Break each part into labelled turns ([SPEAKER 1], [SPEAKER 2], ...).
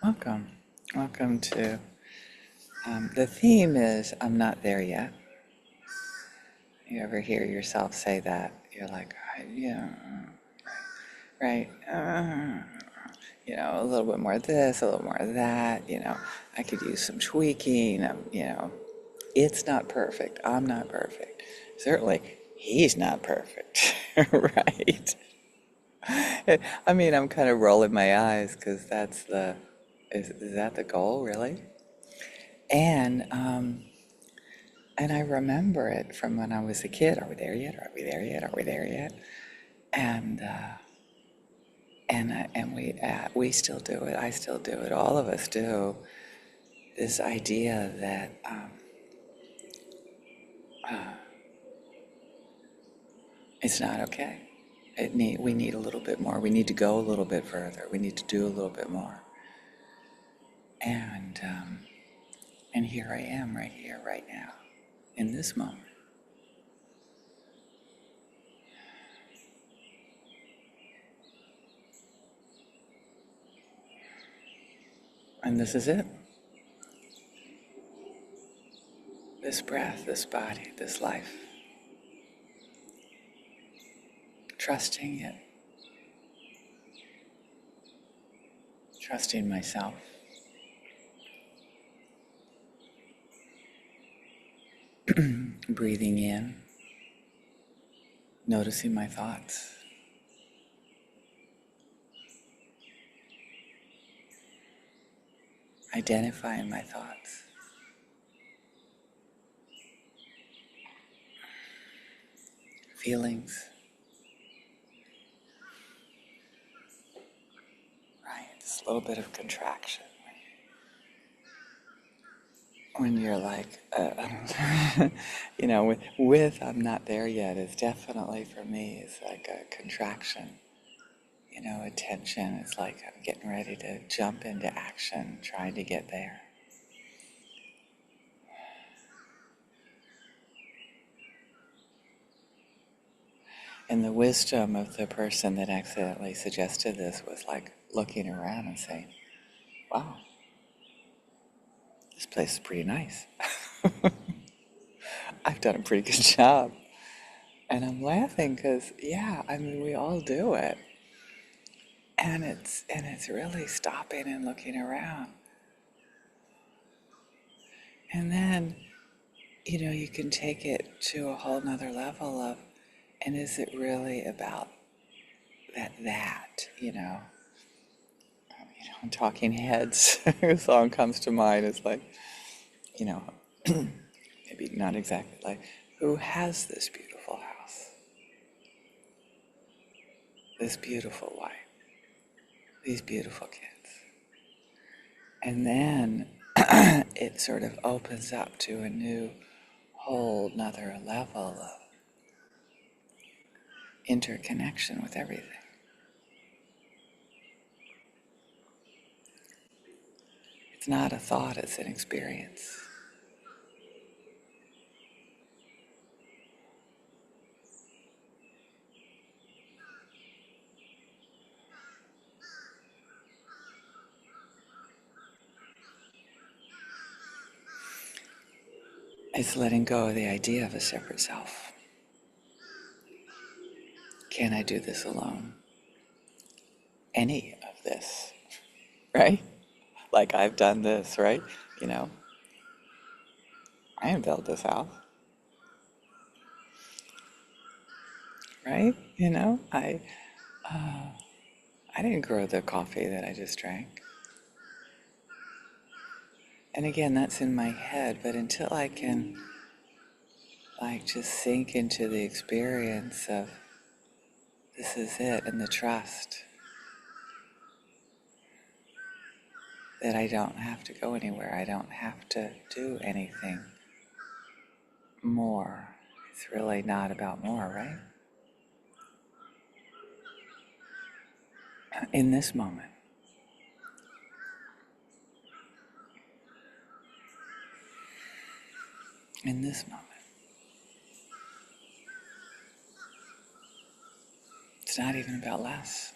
[SPEAKER 1] Welcome. Welcome to, the theme is I'm not there yet. You ever hear yourself say that? You're like, yeah, right. A little bit more of this, a little more of that. I could use some tweaking. It's not perfect. I'm not perfect. Certainly, he's not perfect. Right. I mean, I'm kind of rolling my eyes because is that the goal, really? And I remember it from when I was a kid. Are we there yet? Are we there yet? Are we there yet? And we still do it. I still do it. All of us do. This idea that it's not okay. We need a little bit more. We need to go a little bit further. We need to do a little bit more. And and here I am, right here, right now, in this moment. And this is it. This breath, this body, this life. Trusting it. Trusting myself. Breathing in. Noticing my thoughts. Identifying my thoughts. Feelings. Right, it's a little bit of contraction. When you're like, with I'm not there yet is definitely for me is like a contraction. Attention. It's like I'm getting ready to jump into action, trying to get there. And the wisdom of the person that accidentally suggested this was like looking around and saying, wow, this place is pretty nice. I've done a pretty good job. And I'm laughing because, yeah, I mean, we all do it. And it's really stopping and looking around. And then, you can take it to a whole nother level of, and is it really about Talking Heads song comes to mind. It's like, you know, maybe not exactly like, who has this beautiful house, this beautiful wife, these beautiful kids? And then it sort of opens up to a new, whole nother level of interconnection with everything. It's not a thought, it's an experience. It's letting go of the idea of a separate self. Can I do this alone? Any of this, right? Like I've done this, right? You know, I haven't built this house, right? I didn't grow the coffee that I just drank. And again, that's in my head, but until I can like just sink into the experience of this is it and the trust that I don't have to go anywhere, I don't have to do anything more. It's really not about more, right? In this moment. In this moment. It's not even about less.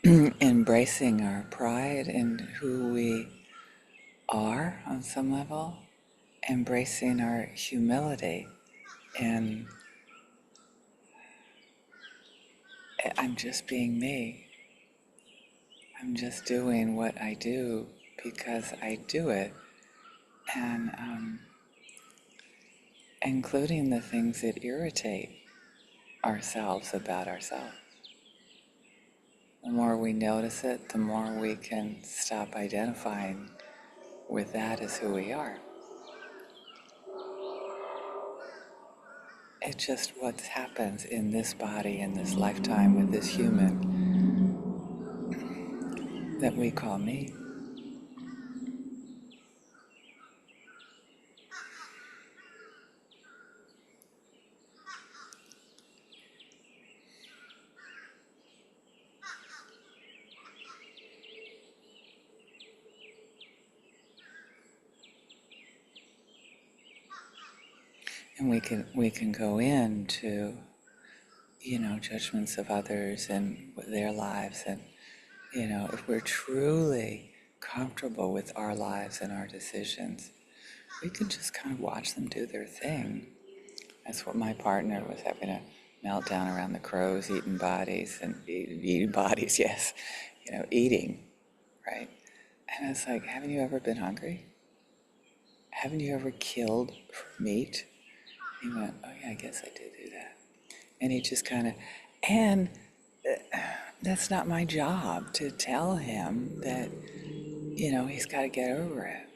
[SPEAKER 1] embracing our pride in who we are on some level, embracing our humility, and I'm just being me. I'm just doing what I do because I do it, and including the things that irritate ourselves about ourselves. The more we notice it, the more we can stop identifying with that as who we are. It's just what happens in this body, in this lifetime, with this human that we call me. And we can go into, judgments of others and their lives, and if we're truly comfortable with our lives and our decisions, we can just kind of watch them do their thing. That's what my partner was having a meltdown around the crows eating bodies and eating bodies, yes, eating, right? And it's like, haven't you ever been hungry? Haven't you ever killed for meat? He went, oh yeah, I guess I did do that. And he just kind of, and that's not my job to tell him that, he's got to get over it.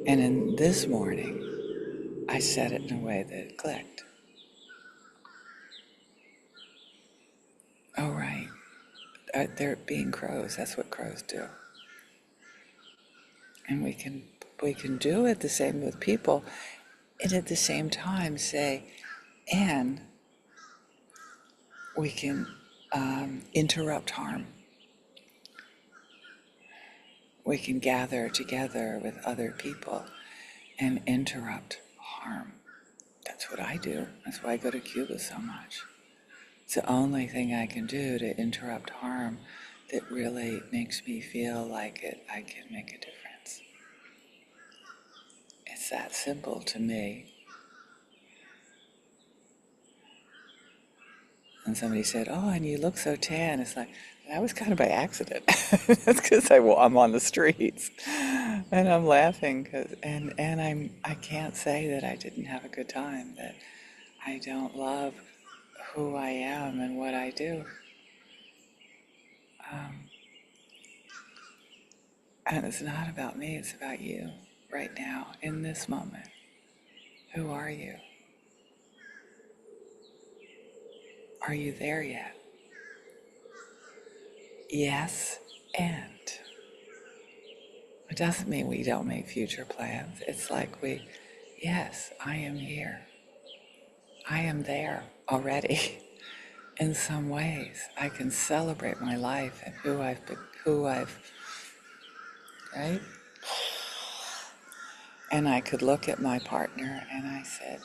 [SPEAKER 1] And in this morning, I said it in a way that clicked. Oh, right. They're being crows. That's what crows do. And we can do it the same with people, and at the same time say, and we can interrupt harm. We can gather together with other people and interrupt harm. That's what I do. That's why I go to Cuba so much. It's the only thing I can do to interrupt harm that really makes me feel like I can make a difference. It's that simple to me. And somebody said, oh, and you look so tan. It's like, that was kind of by accident. That's because I'm on the streets. And I'm laughing, I can't say that I didn't have a good time, that I don't love who I am and what I do. And it's not about me, it's about you right now, in this moment. Who are you? Are you there yet? Yes, and it doesn't mean we don't make future plans. It's like yes, I am here. I am there already. In some ways, I can celebrate my life and right? And I could look at my partner and I said,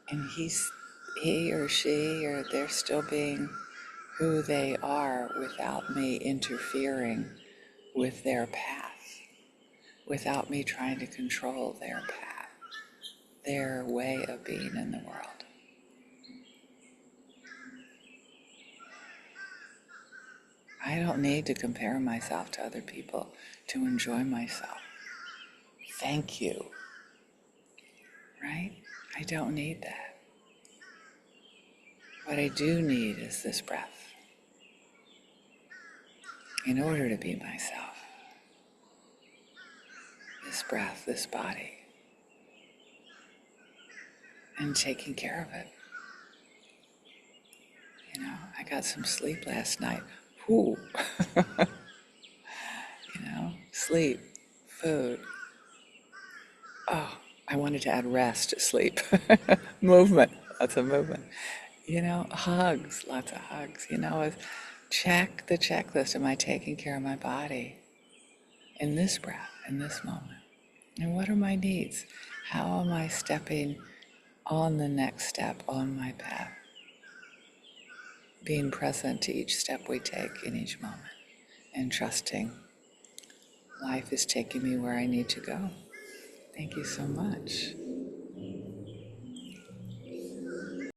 [SPEAKER 1] and he or she, or they're still being who they are without me interfering with their path, without me trying to control their path, their way of being in the world. I don't need to compare myself to other people to enjoy myself. Thank you. Right? I don't need that. What I do need is this breath in order to be myself. This breath, this body, and taking care of it. I got some sleep last night. Whew. Sleep, food. Oh, I wanted to add rest to sleep. Movement, lots of movement. Hugs, lots of hugs. Check the checklist. Am I taking care of my body in this breath, in this moment? And what are my needs? How am I stepping on the next step on my path? being present to each step we take in each moment and trusting life is taking me where I need to go. Thank you so much.